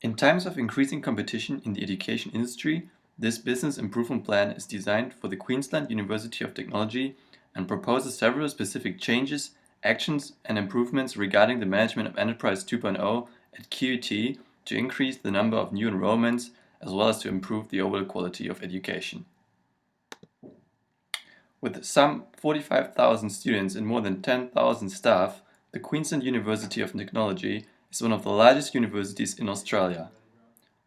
In times of increasing competition in the education industry, this business improvement plan is designed for the Queensland University of Technology and proposes several specific changes, actions and improvements regarding the management of Enterprise 2.0 at QUT to increase the number of new enrollments as well as to improve the overall quality of education. With some 45,000 students and more than 10,000 staff, the Queensland University of Technology is one of the largest universities in Australia.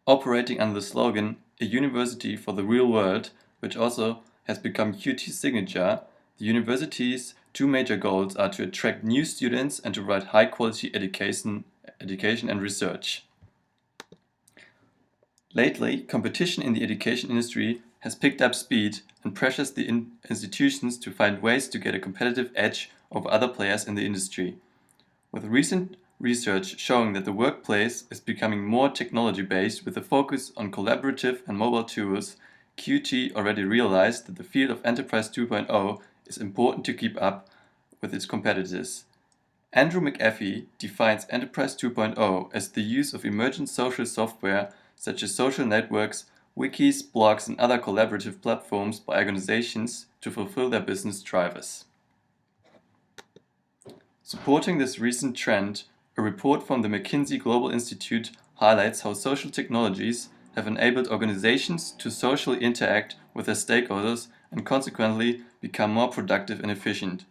Operating under the slogan, "A University for the Real World," which also has become QUT's signature, the university's two major goals are to attract new students and to provide high-quality education and research. Lately, competition in the education industry has picked up speed and pressures the institutions to find ways to get a competitive edge over other players in the industry. With recent research showing that the workplace is becoming more technology-based with a focus on collaborative and mobile tools, QUT already realized that the field of Enterprise 2.0 is important to keep up with its competitors. Andrew McAfee defines Enterprise 2.0 as the use of emergent social software such as social networks, wikis, blogs and other collaborative platforms by organizations to fulfill their business drivers. Supporting this recent trend, a report from the McKinsey Global Institute highlights how social technologies have enabled organizations to socially interact with their stakeholders and consequently become more productive and efficient.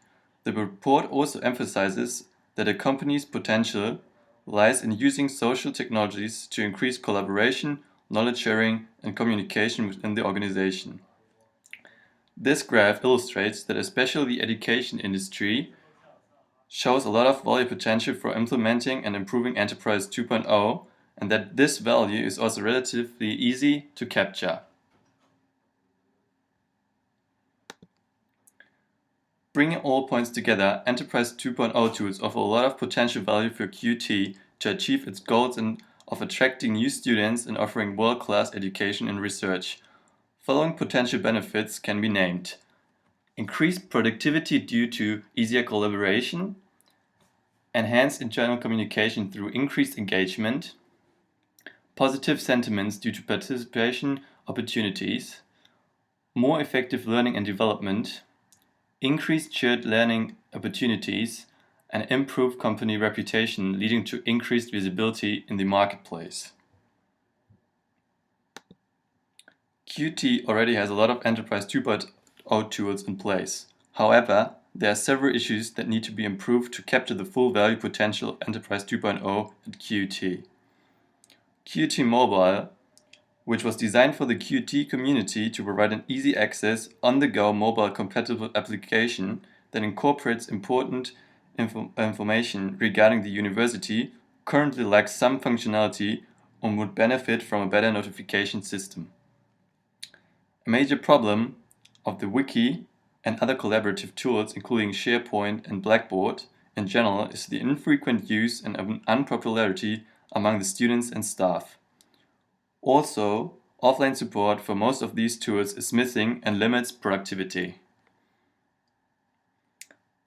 The report also emphasizes that a company's potential lies in using social technologies to increase collaboration, knowledge sharing, and communication within the organization. This graph illustrates that especially the education industry shows a lot of value potential for implementing and improving Enterprise 2.0, and that this value is also relatively easy to capture. Bringing all points together, Enterprise 2.0 tools offer a lot of potential value for QUT to achieve its goals of attracting new students and offering world-class education and research. Following potential benefits can be named: increased productivity due to easier collaboration, enhanced internal communication through increased engagement, positive sentiments due to participation opportunities, more effective learning and development, increased shared learning opportunities, and improved company reputation leading to increased visibility in the marketplace. QUT already has a lot of Enterprise 2.0 tools in place. However, there are several issues that need to be improved to capture the full value potential of Enterprise 2.0 at QUT. QUT Mobile, which was designed for the QUT community to provide an easy access, on-the-go mobile compatible application that incorporates important information regarding the university, currently lacks some functionality and would benefit from a better notification system. A major problem of the wiki and other collaborative tools, including SharePoint and Blackboard in general, is the infrequent use and unpopularity among the students and staff. Also, offline support for most of these tools is missing and limits productivity.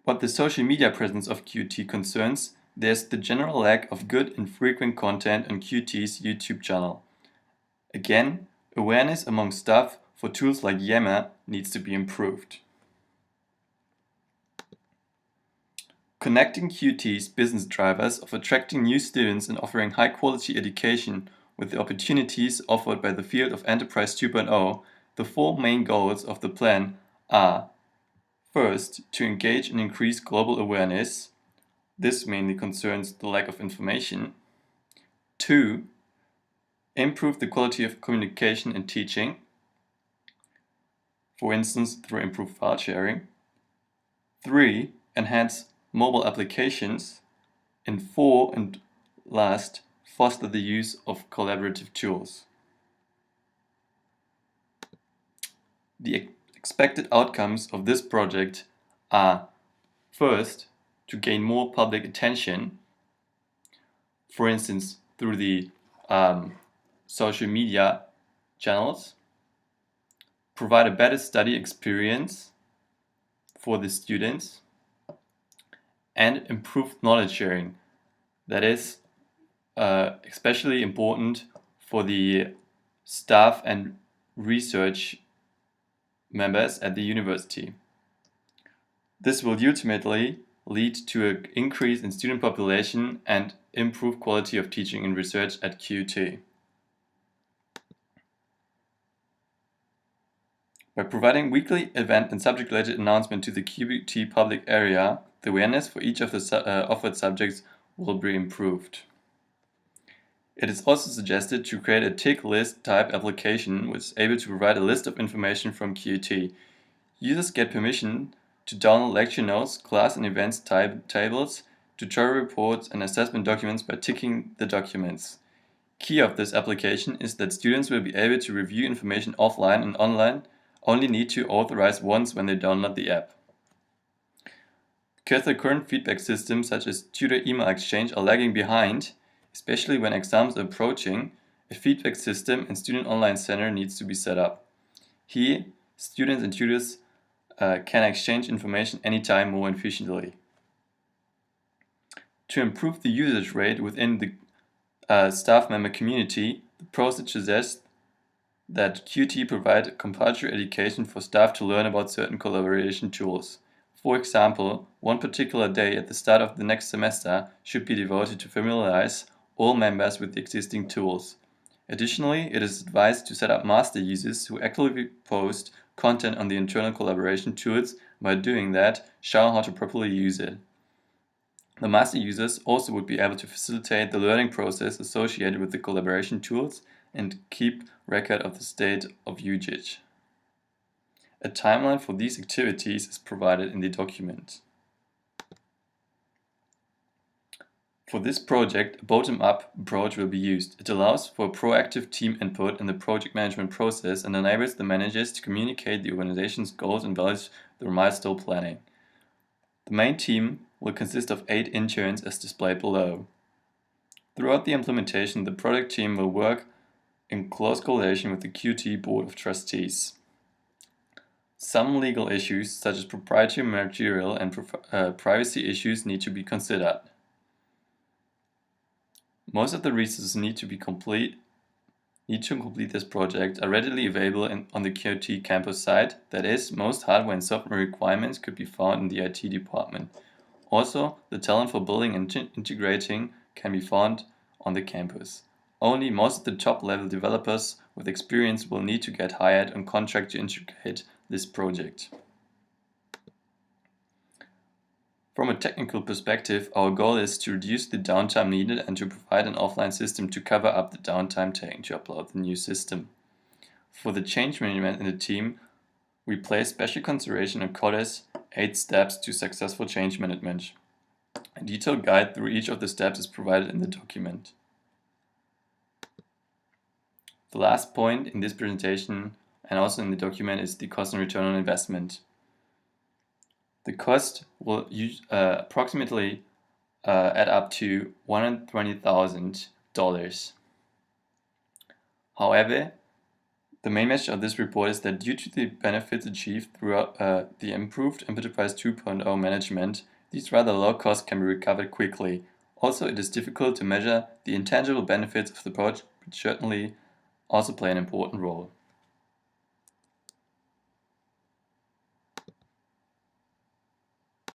What the social media presence of QUT concerns, there's the general lack of good and frequent content on QUT's YouTube channel. Again, awareness among staff for tools like Jama needs to be improved. Connecting QUT's business drivers of attracting new students and offering high-quality education with the opportunities offered by the field of Enterprise 2.0, the four main goals of the plan are: first, to engage and increase global awareness. This mainly concerns the lack of information. 2, improve the quality of communication and teaching, for instance through improved file sharing. 3, enhance mobile applications. And 4, and last, foster the use of collaborative tools. The expected outcomes of this project are: first, to gain more public attention, for instance through the social media channels, provide a better study experience for the students, and improved knowledge sharing. That is especially important for the staff and research members at the university. This will ultimately lead to an increase in student population and improve quality of teaching and research at QUT. By providing weekly event and subject-related announcement to the QUT public area, the awareness for each of the offered subjects will be improved. It is also suggested to create a tick list type application which is able to provide a list of information from QUT. Users get permission to download lecture notes, class and events tables, tutorial reports and assessment documents by ticking the documents. Key of this application is that students will be able to review information offline and online, only need to authorize once when they download the app. Because the current feedback systems such as tutor email exchange are lagging behind, especially when exams are approaching, a feedback system and student online center needs to be set up. Here, students and tutors can exchange information anytime more efficiently. To improve the usage rate within the staff member community, the process suggests that QUT provide compulsory education for staff to learn about certain collaboration tools. For example, one particular day at the start of the next semester should be devoted to familiarize all members with the existing tools. Additionally, it is advised to set up master users who actively post content on the internal collaboration tools. By doing that, show how to properly use it. The master users also would be able to facilitate the learning process associated with the collaboration tools and keep record of the state of usage. A timeline for these activities is provided in the document. For this project, a bottom-up approach will be used. It allows for proactive team input in the project management process and enables the managers to communicate the organization's goals and values through milestone planning. The main team will consist of 8 interns as displayed below. Throughout the implementation, the product team will work in close collaboration with the QUT Board of Trustees. Some legal issues, such as proprietary material and privacy issues, need to be considered. Most of the resources need to complete this project are readily available on the QUT campus site. That is, most hardware and software requirements could be found in the IT department. Also, the talent for building and integrating can be found on the campus. Only most of the top-level developers with experience will need to get hired on contract to integrate this project. From a technical perspective, our goal is to reduce the downtime needed and to provide an offline system to cover up the downtime taken to upload the new system. For the change management in the team, we place special consideration on QUT's 8 steps to successful change management. A detailed guide through each of the steps is provided in the document. The last point in this presentation and also in the document is the cost and return on investment. The cost will approximately add up to $120,000. However, the main message of this report is that due to the benefits achieved throughout the improved Enterprise 2.0 management, these rather low costs can be recovered quickly. Also, it is difficult to measure the intangible benefits of the project, which certainly also play an important role.